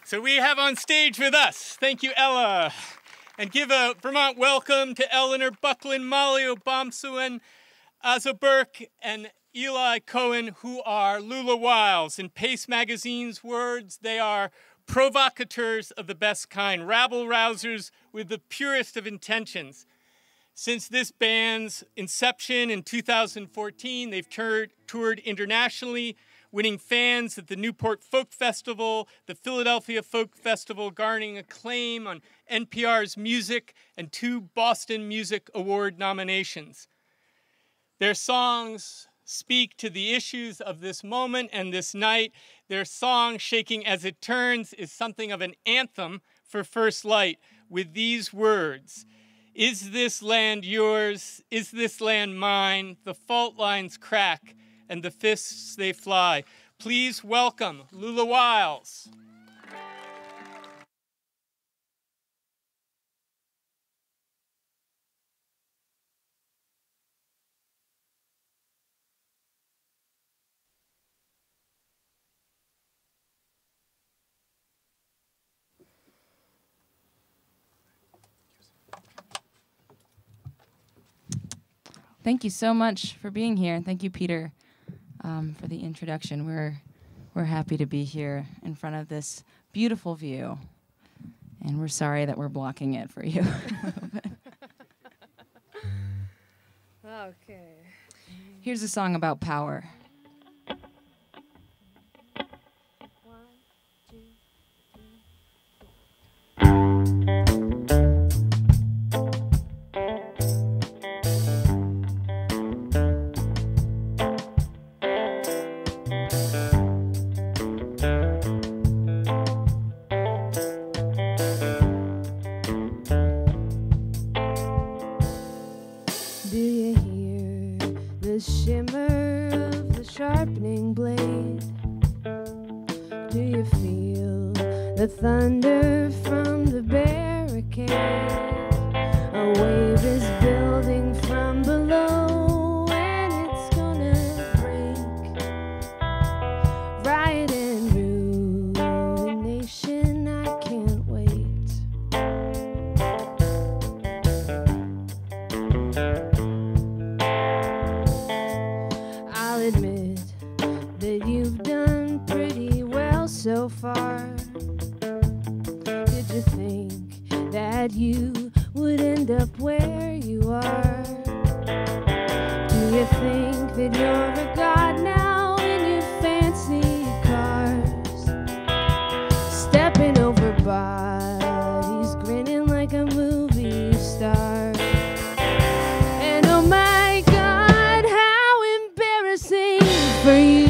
So we have on stage with us, thank you, Ella, and give a Vermont welcome to Eleanor Buckland, Molly Obamsuen, Asa Burke, and Eli Cohen, who are Lula Wiles. In Pace Magazine's words, they are provocateurs of the best kind, rabble-rousers with the purest of intentions. Since this band's inception in 2014, they've toured internationally, winning fans at the Newport Folk Festival, the Philadelphia Folk Festival, garnering acclaim on NPR's Music and 2 Boston Music Award nominations. Their songs speak to the issues of this moment and this night. Their song, Shaking as It Turns, is something of an anthem for First Light with these words: "Is this land yours? Is this land mine? The fault lines crack and the fists they fly." Please welcome Lula Wiles. Thank you so much for being here, and thank you, Peter, for the introduction. We're happy to be here in front of this beautiful view, and we're sorry that we're blocking it for you. Okay. Here's a song about power. Do you hear the shimmer of the sharpening blade? Do you feel the thunder from the barricade? A wave is building from below, and it's gonna break. Riot and ruination, I can't wait. I'll admit that you've done pretty well so far. Did you think that you would end up where you are? Do you think that you're a god now in your fancy cars? Stepping over bodies, grinning like a movie star. And oh my God, how embarrassing for you.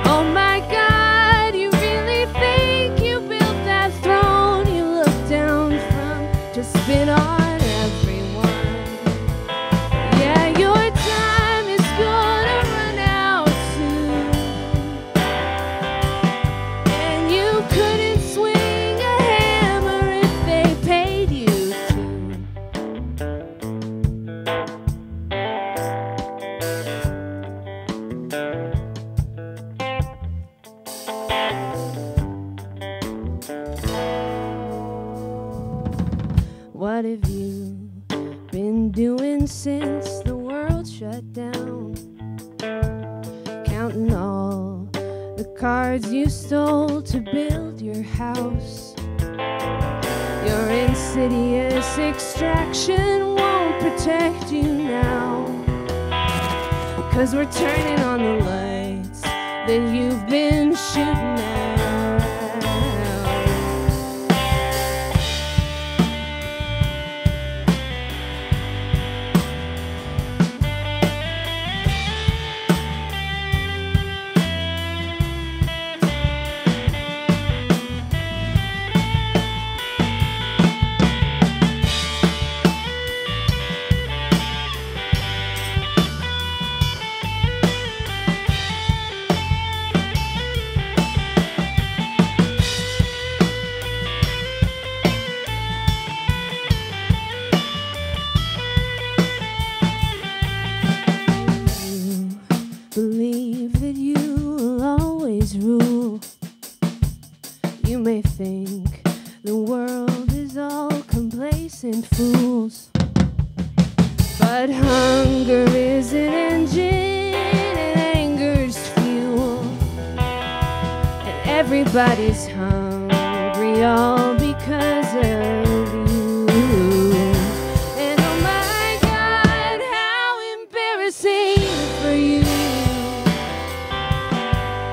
Oh my God, you really think you built that throne you look down from to spin on everyone? Yeah, your time is gonna run out soon, and you couldn't swing a hammer if they paid you to. What have you been doing since the world shut down? Counting all the cards you stole to build your house. Your insidious extraction won't protect you now, 'cause we're turning on the lights that you've been shooting out. You may think the world is all complacent fools, but hunger is an engine and anger's fuel, and everybody's hungry all because of you. And oh my God, how embarrassing for you.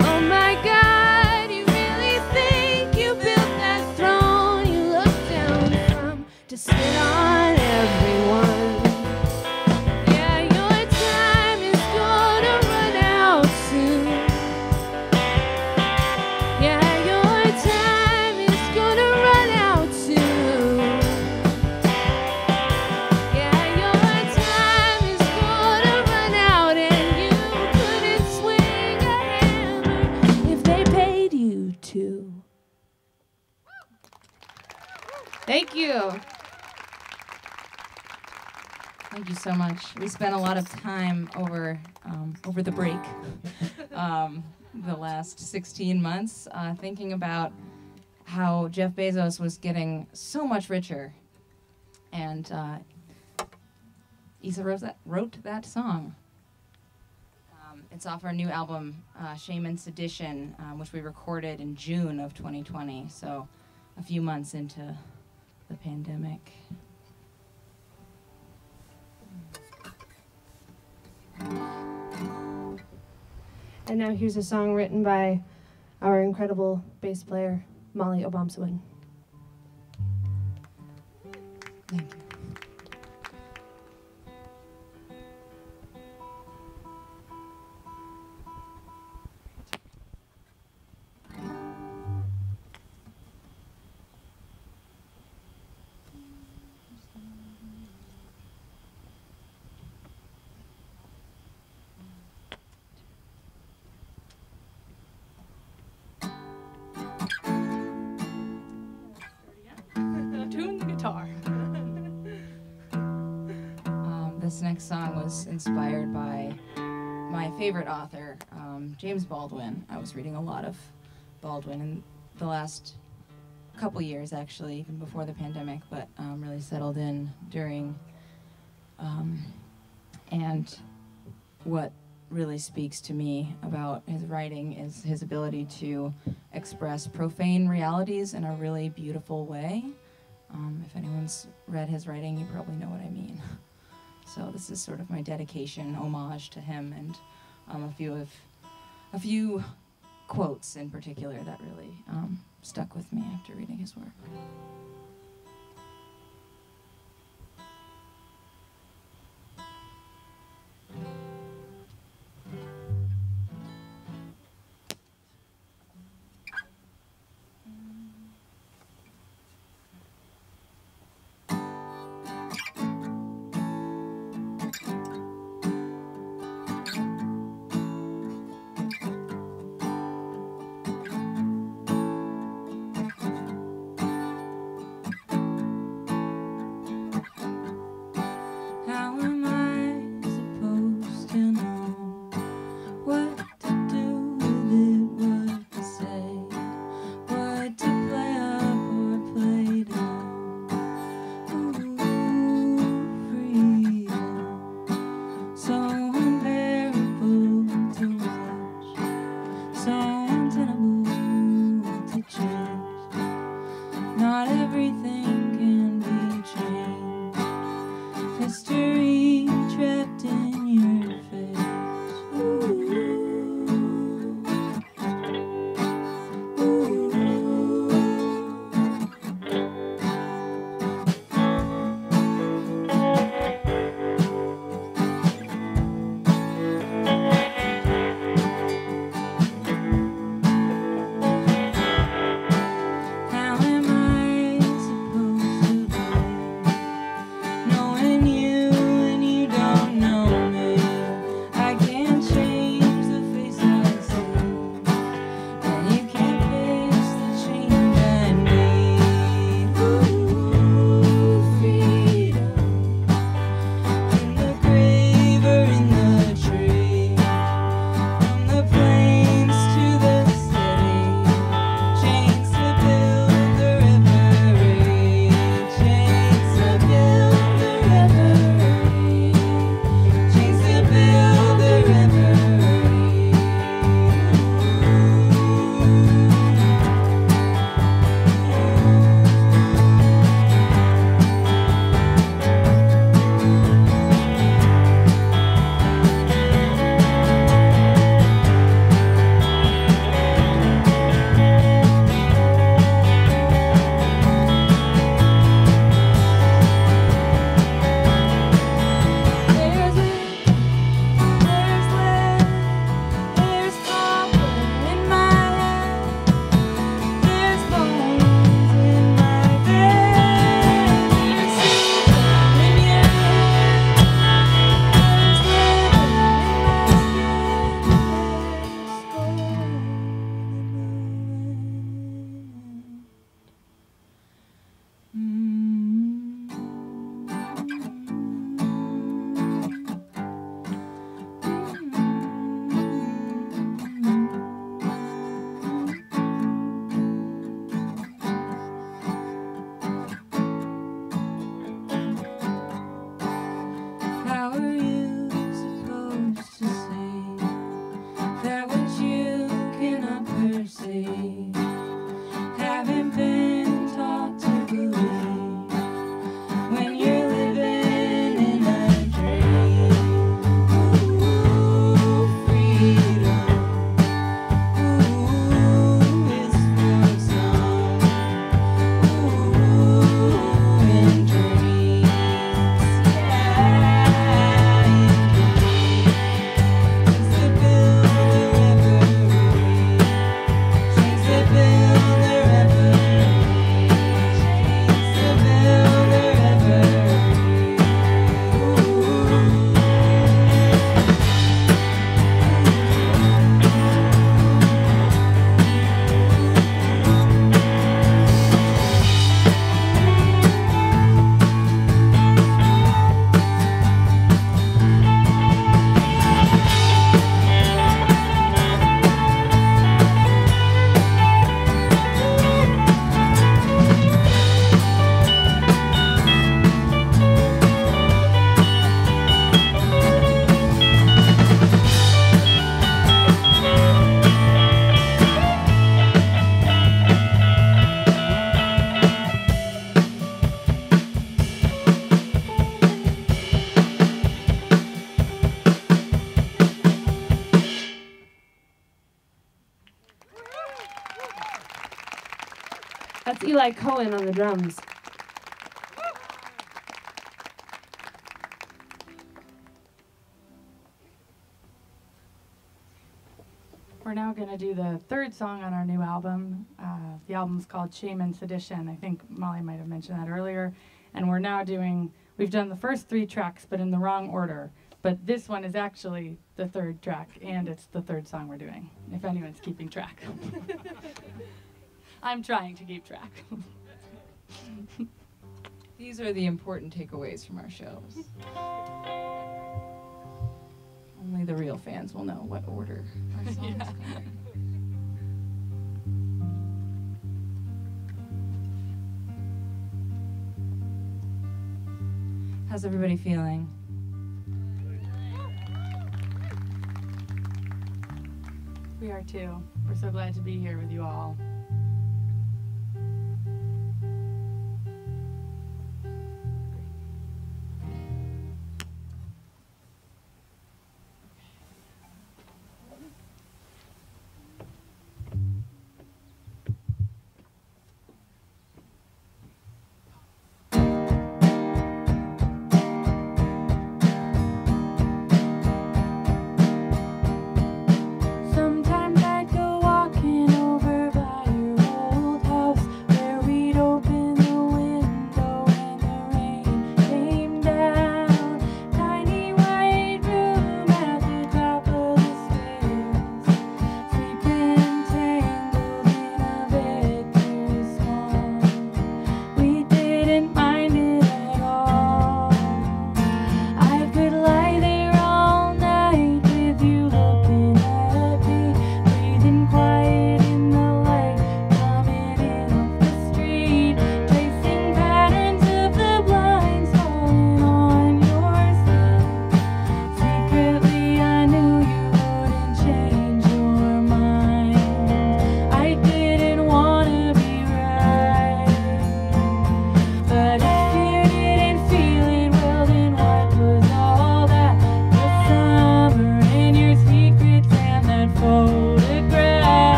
Oh my God, you really think you built that throne you look down from to sit on everyone? Yeah, your time is gonna run out soon. Yeah, your time is gonna run out soon. Yeah, your time is gonna run out, and you couldn't swing a hammer if they paid you to. Thank you. Thank you so much. We spent a lot of time over the break, the last 16 months, thinking about how Jeff Bezos was getting so much richer, and Issa wrote that song. It's off our new album, Shame and Sedition, which we recorded in June of 2020, so a few months into the pandemic. And now here's a song written by our incredible bass player, Molly Obamsawin. Thank you. Tune the guitar. This next song was inspired by my favorite author, James Baldwin. I was reading a lot of Baldwin in the last couple years, actually, even before the pandemic, but really settled in during. And what really speaks to me about his writing is his ability to express profane realities in a really beautiful way. If anyone's read his writing, you probably know what I mean. So this is sort of my dedication, homage to him, and a few quotes in particular that really stuck with me after reading his work. believe. Haven't been taught to believe when you're living in a dream. Ooh, freedom. Ooh, is for some. Ooh, in dreams. Yeah, in dreams. Chains that build the reverie. Chains that build the reverie. Chains that build the reverie. That's Eli Cohen on the drums. We're now going to do the third song on our new album. The album's called Shame and Sedition. I think Molly might have mentioned that earlier. And we're now we've done the first 3 tracks, but in the wrong order. But this one is actually the 3rd track, and it's the 3rd song we're doing, if anyone's keeping track. I'm trying to keep track. These are the important takeaways from our shows. Only the real fans will know what order our songs come in. How's everybody feeling? We are too. We're so glad to be here with you all. Sometimes I go walking over by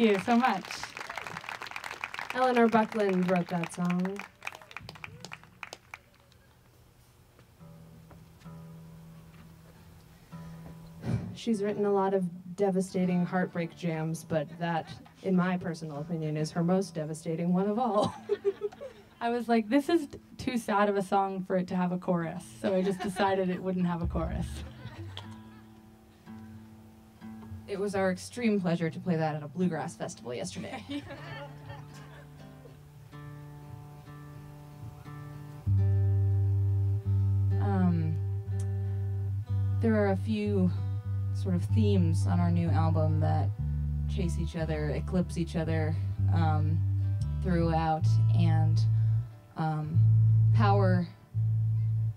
you so much. Eleanor Buckland wrote that song. She's written a lot of devastating heartbreak jams, but that, in my personal opinion, is her most devastating one of all. I was like, this is too sad of a song for it to have a chorus, so I just decided it wouldn't have a chorus. It was our extreme pleasure to play that at a bluegrass festival yesterday. There are a few sort of themes on our new album that chase each other, eclipse each other throughout, and power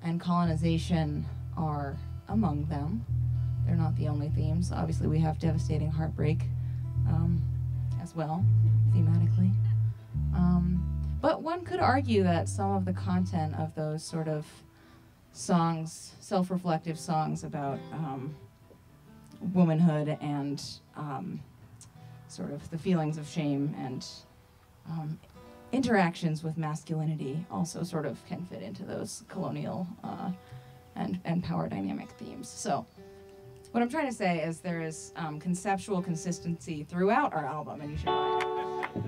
and colonization are among them. They're not the only themes. Obviously, we have devastating heartbreak as well, thematically. But one could argue that some of the content of those sort of songs, self-reflective songs about womanhood and sort of the feelings of shame and interactions with masculinity also sort of can fit into those colonial and power dynamic themes. So what I'm trying to say is there is conceptual consistency throughout our album, and you should buy it.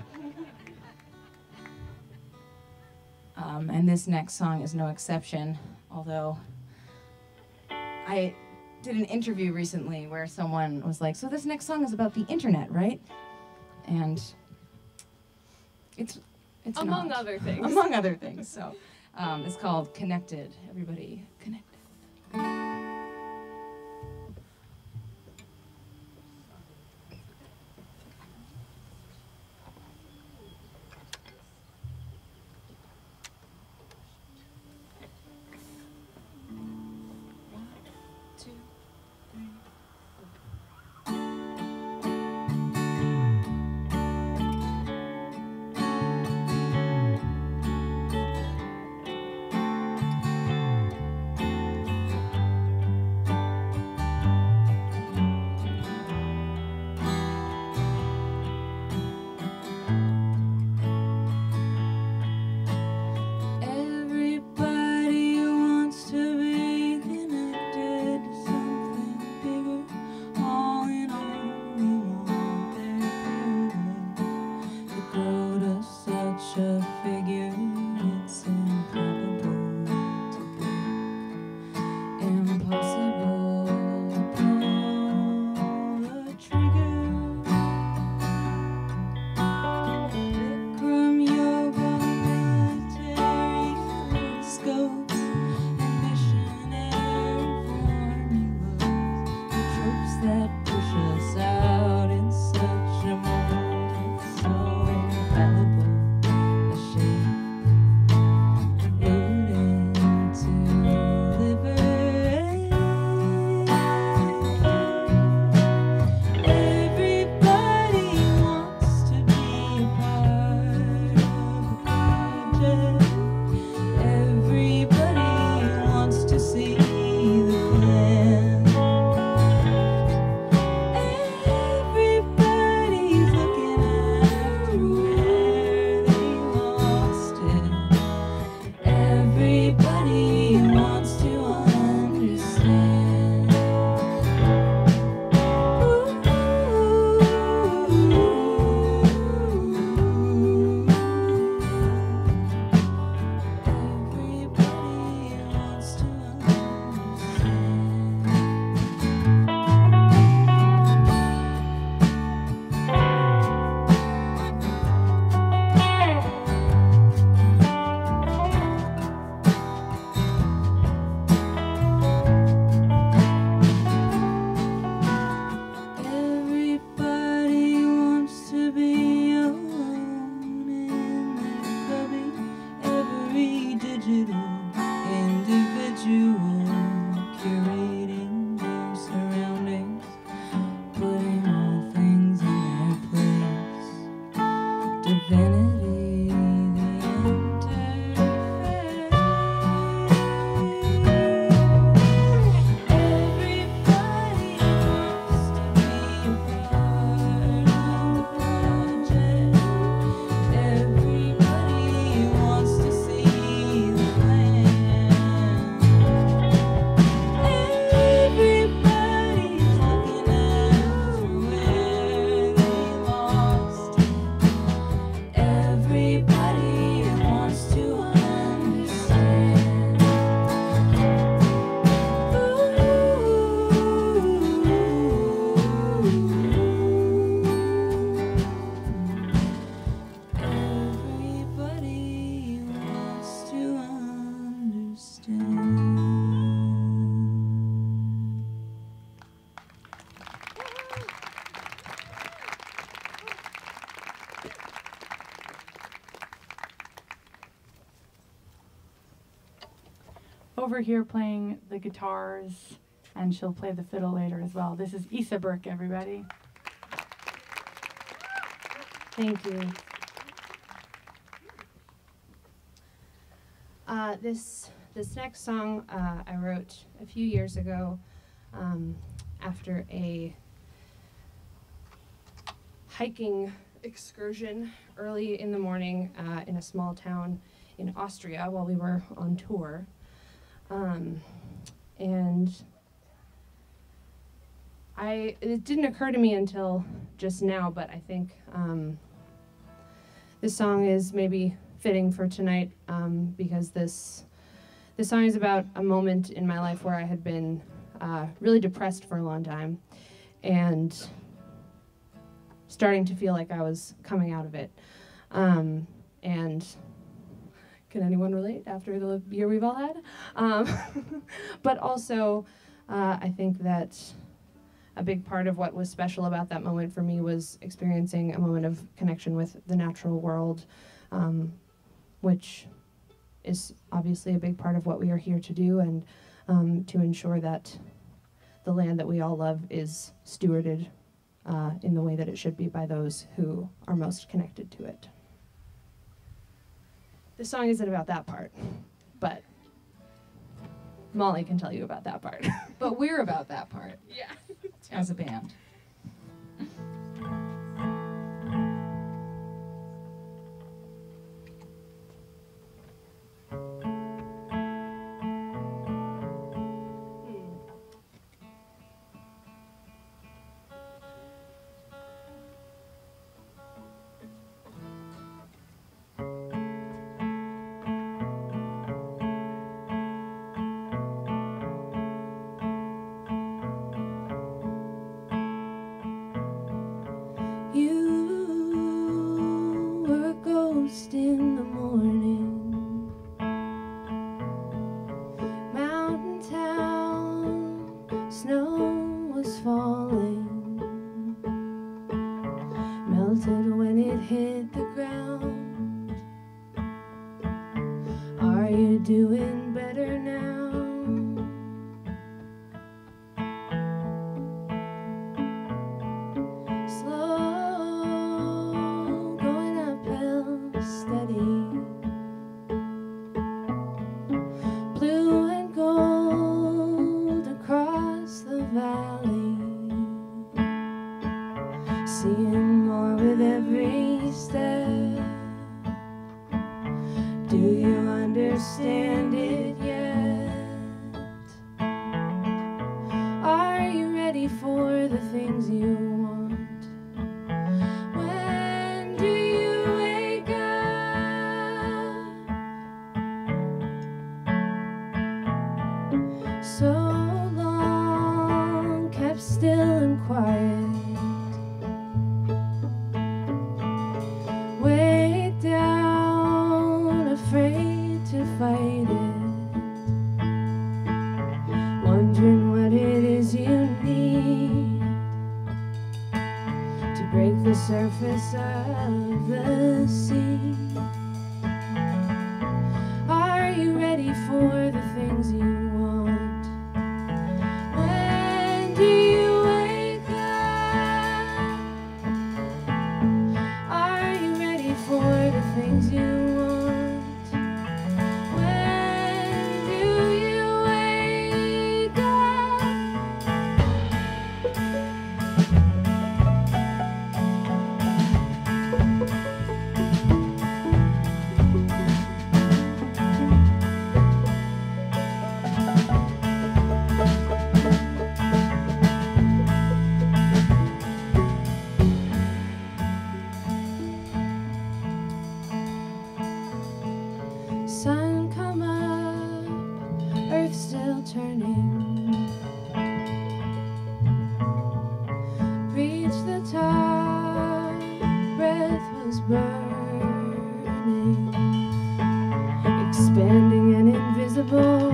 And this next song is no exception, although I did an interview recently where someone was like, so this next song is about the internet, right? And it's Among not. other things. Among other things. So it's called Connected. Everybody connected. over here playing the guitars, and she'll play the fiddle later as well. This is Issa Burke, everybody. Thank you. This next song I wrote a few years ago after a hiking excursion early in the morning in a small town in Austria while we were on tour. And it didn't occur to me until just now, but I think this song is maybe fitting for tonight because this song is about a moment in my life where I had been really depressed for a long time and starting to feel like I was coming out of it. And can anyone relate after the year we've all had? But also, I think that a big part of what was special about that moment for me was experiencing a moment of connection with the natural world, which is obviously a big part of what we are here to do, and to ensure that the land that we all love is stewarded in the way that it should be by those who are most connected to it. The song isn't about that part, but Molly can tell you about that part. But we're about that part. Yeah. As a band. In the morning, mountain town, snow was falling, melted when it hit the ground. Are you doing better now? Seeing more with every step. Do you understand it yet? Are you ready for the things you want? When do you wake up? So long, kept still and quiet. Fight it, wondering what it is you need to break the surface of the sea. Are you ready for the things you want? When do you wake up? Are you ready for the things you want? Sun come up, earth still turning. Reach the top, breath was burning, expanding and invisible,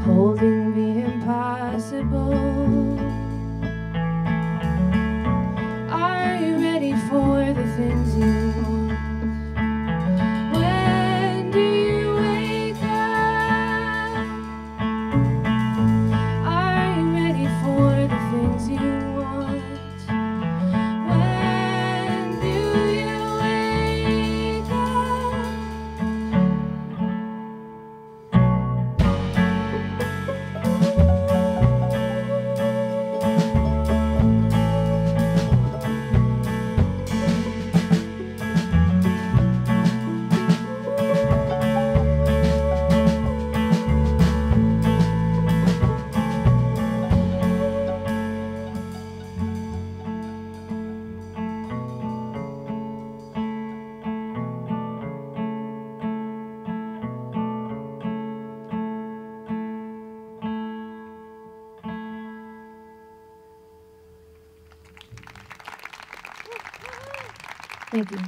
holding the impossible. Are you ready for the things you want? When do you Thank you.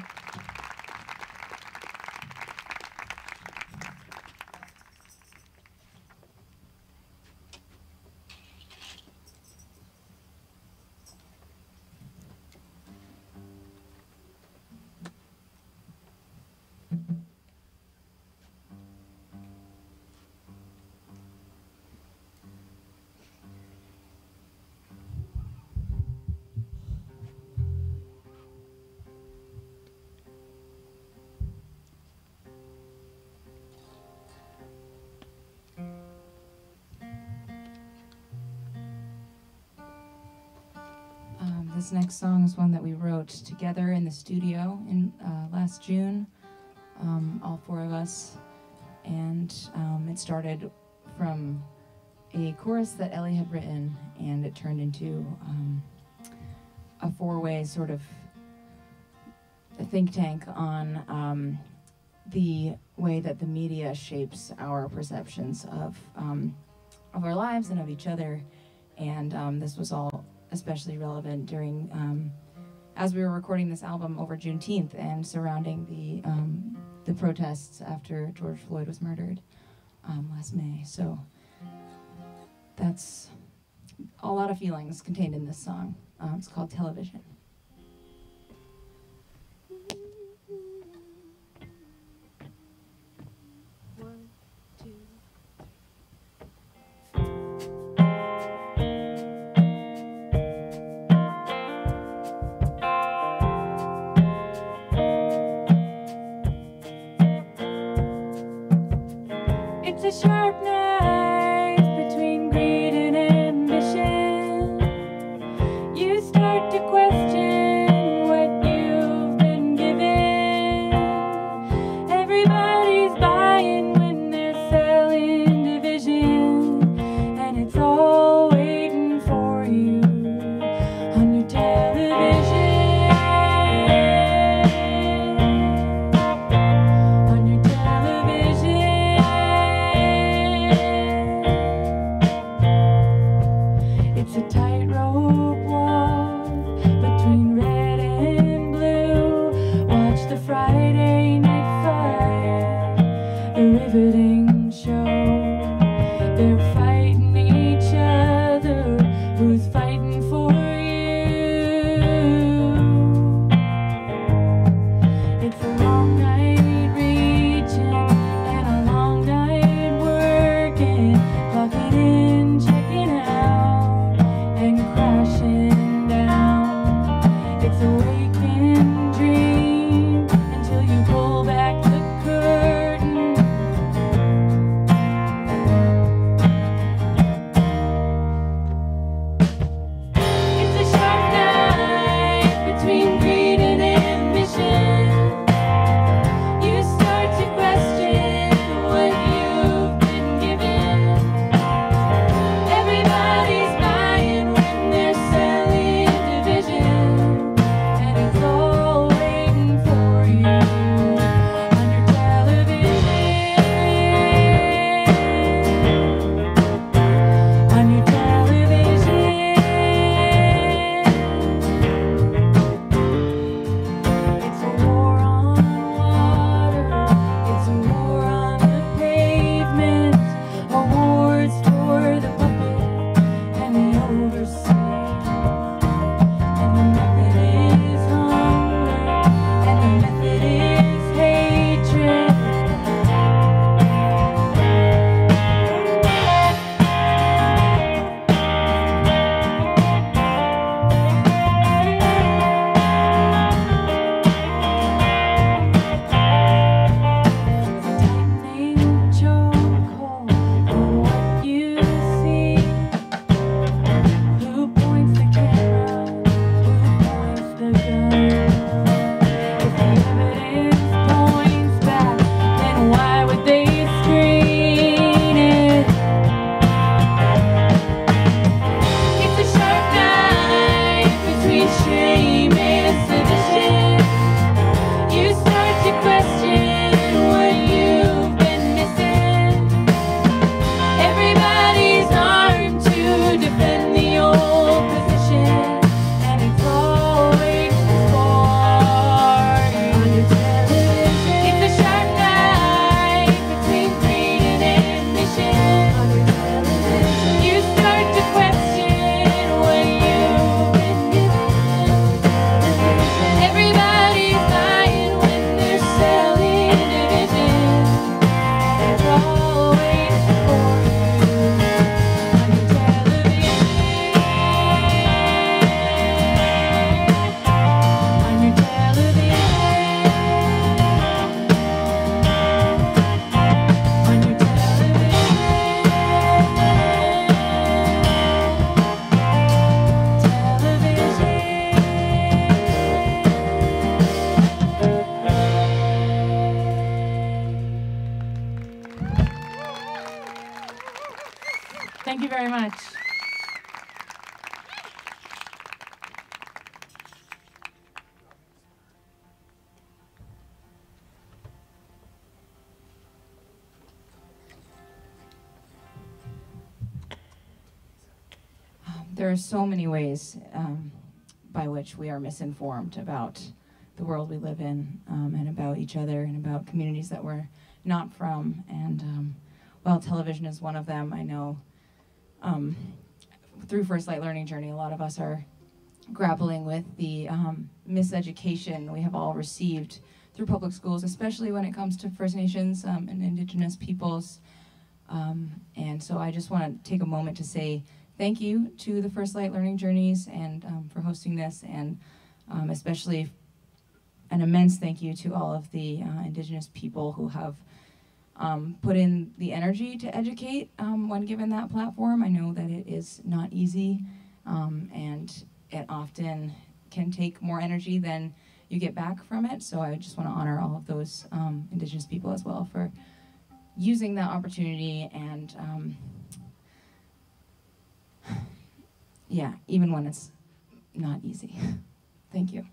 This next song is one that we wrote together in the studio in last June, all four of us, and it started from a chorus that Ellie had written, and it turned into a four-way sort of a think tank on the way that the media shapes our perceptions of our lives and of each other, and this was all especially relevant during as we were recording this album over Juneteenth and surrounding the protests after George Floyd was murdered last May. So that's a lot of feelings contained in this song. It's called Television. It's a sharp knife between greed and ambition. You start to question what you've been given. Everybody's buying when they're selling division, and it's all waiting for you on your television. On your television. It's a tightrope walk between red and blue. Watch the Friday Night Fire, the riveting show. They're fighting each other. Who's fighting for you? It's a long night reaching and a long night working, clocking in, checking out, and crashing down. It's a waking dream until you pull very much. There are so many ways by which we are misinformed about the world we live in, and about each other and about communities that we're not from. And while television is one of them, I know through First Light Learning Journey, a lot of us are grappling with the miseducation we have all received through public schools, especially when it comes to First Nations and Indigenous peoples. And so I just want to take a moment to say thank you to the First Light Learning Journeys and for hosting this, and especially an immense thank you to all of the Indigenous people who have put in the energy to educate when given that platform. I know that it is not easy, and it often can take more energy than you get back from it. So I just want to honor all of those Indigenous people as well for using that opportunity, and yeah, even when it's not easy. Thank you.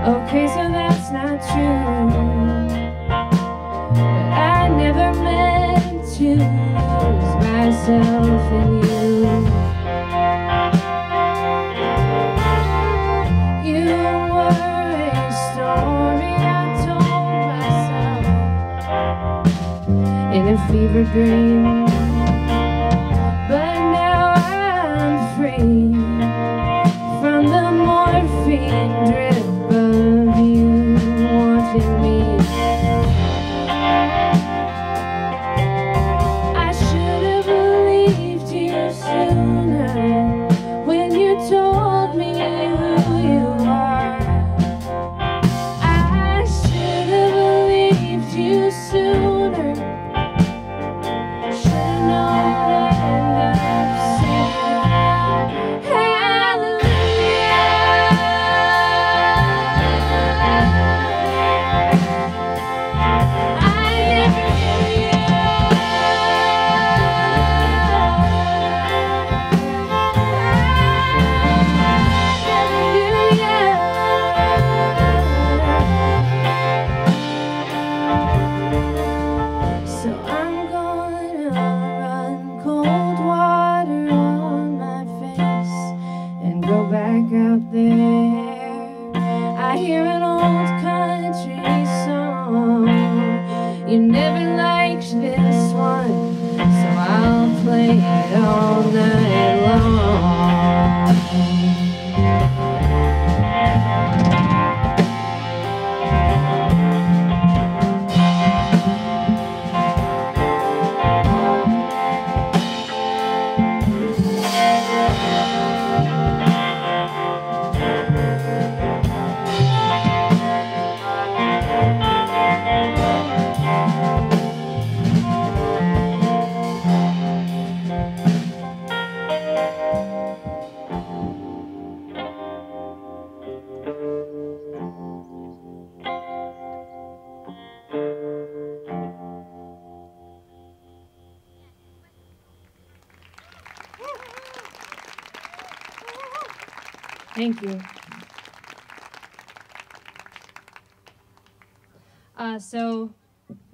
Okay, so that's not true, but I never meant to lose myself in you. You were a story I told myself in a fever dream, but now I'm free from the morphine drip of you wanting me. I should have believed you sooner when you told me who you are. I should have believed you sooner. Should have known I'd end up saying hallelujah. back out there. I hear an old country song. You never liked this one, so I'll play it all night long. Thank you. So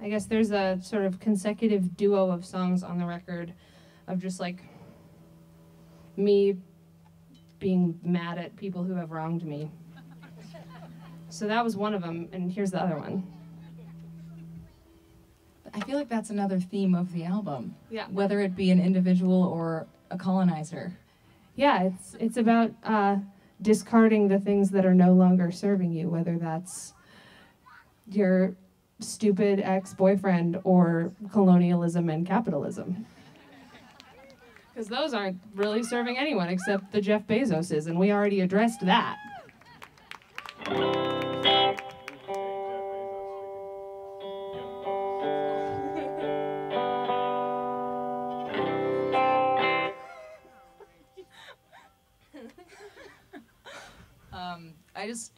I guess there's a sort of consecutive duo of songs on the record of just like me being mad at people who have wronged me. So that was one of them, and here's the other one. I feel like that's another theme of the album. Yeah. Whether it be an individual or a colonizer. Yeah, it's about discarding the things that are no longer serving you, whether that's your stupid ex-boyfriend or colonialism and capitalism. Because those aren't really serving anyone except the Jeff Bezoses, and we already addressed that.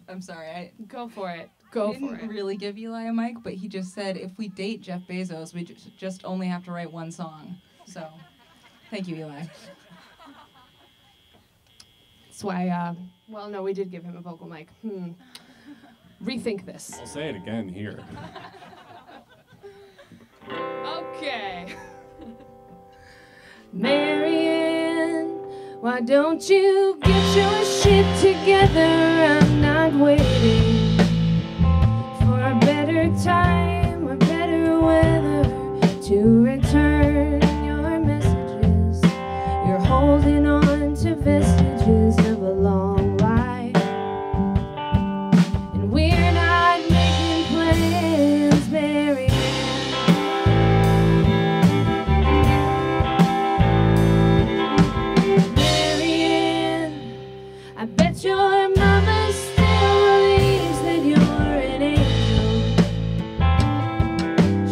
I'm sorry, Go for it. I didn't really give Eli a mic, but he just said if we date Jeff Bezos, we just only have to write one song. So, thank you, Eli. That's why, well, no, we did give him a vocal mic. Rethink this. I'll say it again here. Okay. Marianne, why don't you get your shit together? I'm not waiting for a better time or better weather to return your messages. You're holding on to vestiges of a long life, and we're not making plans, Marianne. I bet your mama still believes that you're an angel.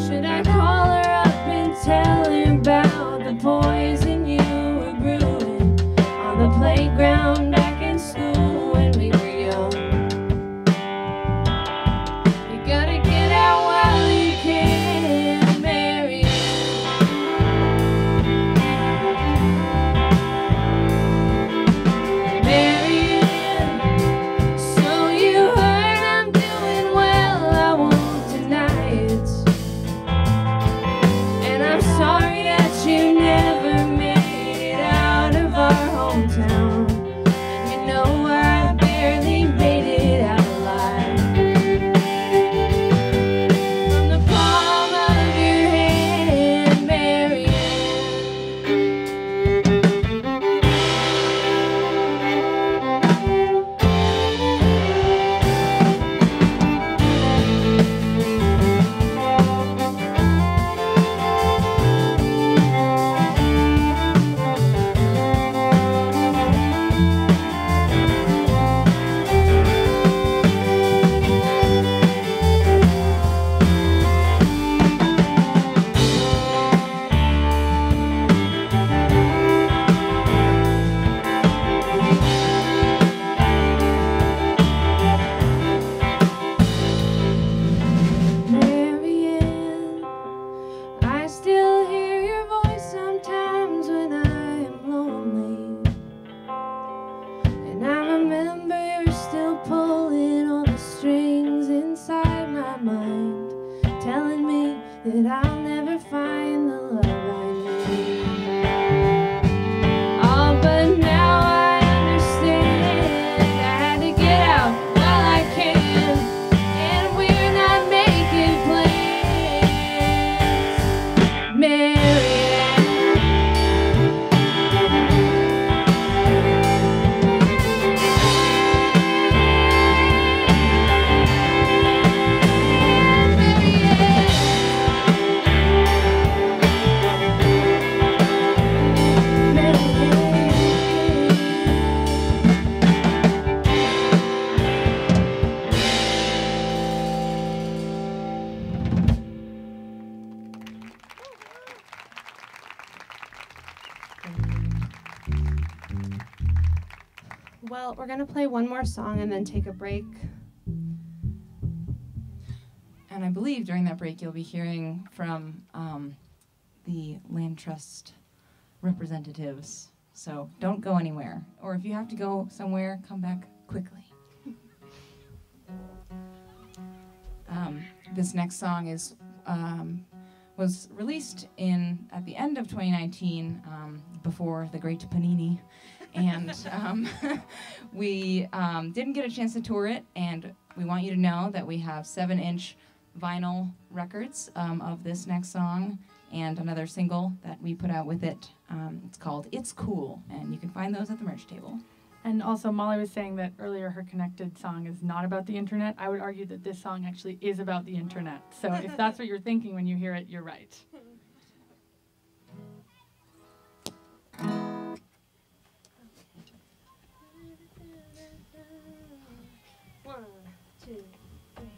Should I call her up and tell her about the poison you were brewing on the playground back in school when we were young? You gotta get out while you can, Marianne. So you heard I'm doing well, I won't deny it. And I'm sorry that you never made it out of our hometown. And you know I barely made it out alive. From the palm of your hand, Marianne. Marianne, I still hear your voice sometimes when I am lonely. And I remember you're still pulling all the strings inside my mind, telling me that I'll never find the love I need. Oh, but now I understand. Well, we're going to play one more song and then take a break. And I believe during that break you'll be hearing from the land trust representatives. So don't go anywhere. Or if you have to go somewhere, come back quickly. This next song was released at the end of 2019, before the great Panini. And we didn't get a chance to tour it, and we want you to know that we have 7-inch vinyl records of this next song and another single that we put out with it. It's called It's Cool, and you can find those at the merch table. And also, Molly was saying that earlier her Connected song is not about the internet. I would argue that this song actually is about the internet. So if that's what you're thinking when you hear it, you're right. One, two, three.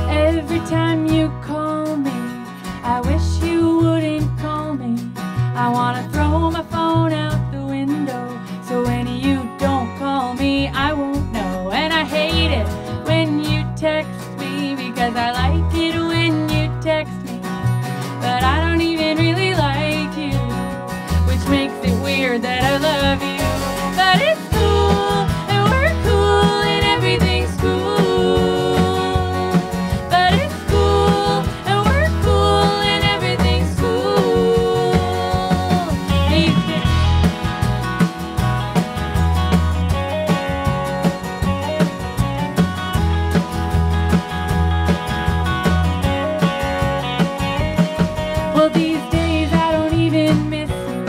Every time you call me, I wish you wouldn't call me. I wanna throw my phone out the window, so when you don't call me, I won't know. And I hate it when you text me, because I like it when you text me, but I don't even really like you, which makes it weird that I love you. But it's cool, and we're cool, and everything's cool. But it's cool, and we're cool, and everything's cool. These days. Well, these days I don't even miss you.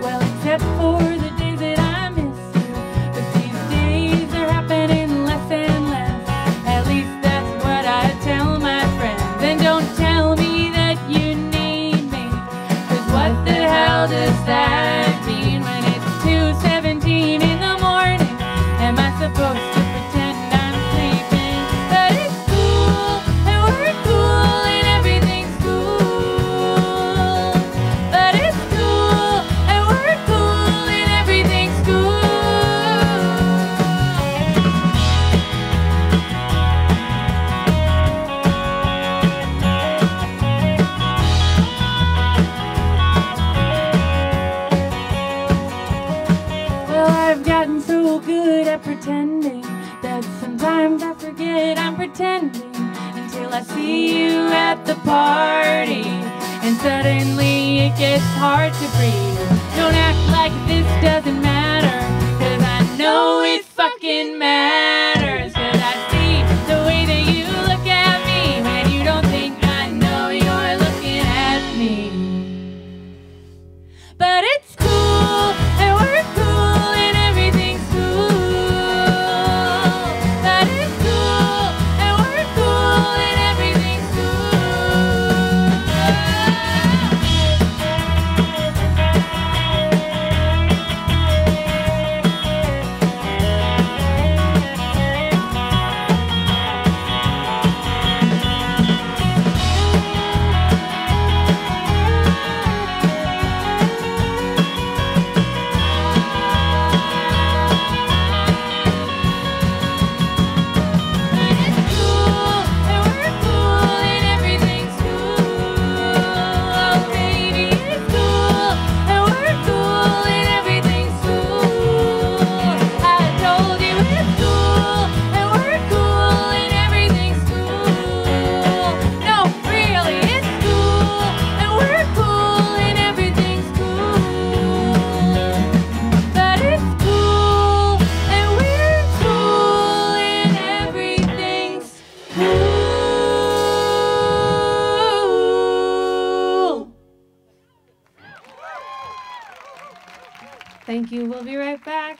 Well, except for the days that I miss you. But these days are happening less and less. At least that's what I tell my friends. And don't tell me that you need me, 'cause what the hell does that mean when it's 2:17 in the morning? Am I supposed to pretend I'm sleeping? But it's cool, and we're cool, and everything's cool. But it's cool, and we're cool, and everything's cool. Well, I've gotten so good at pretending that sometimes I forget I'm pretending until I see you at the party, and suddenly it gets hard to breathe. Don't act like this doesn't matter, 'cause I know it fucking matters. 'Cause I see the way that you look at me when you don't think I know you're looking at me. But it's cool, and we're cool, and everything's cool. But it's cool, and we're cool, and everything's cool. Thank you. We'll be right back.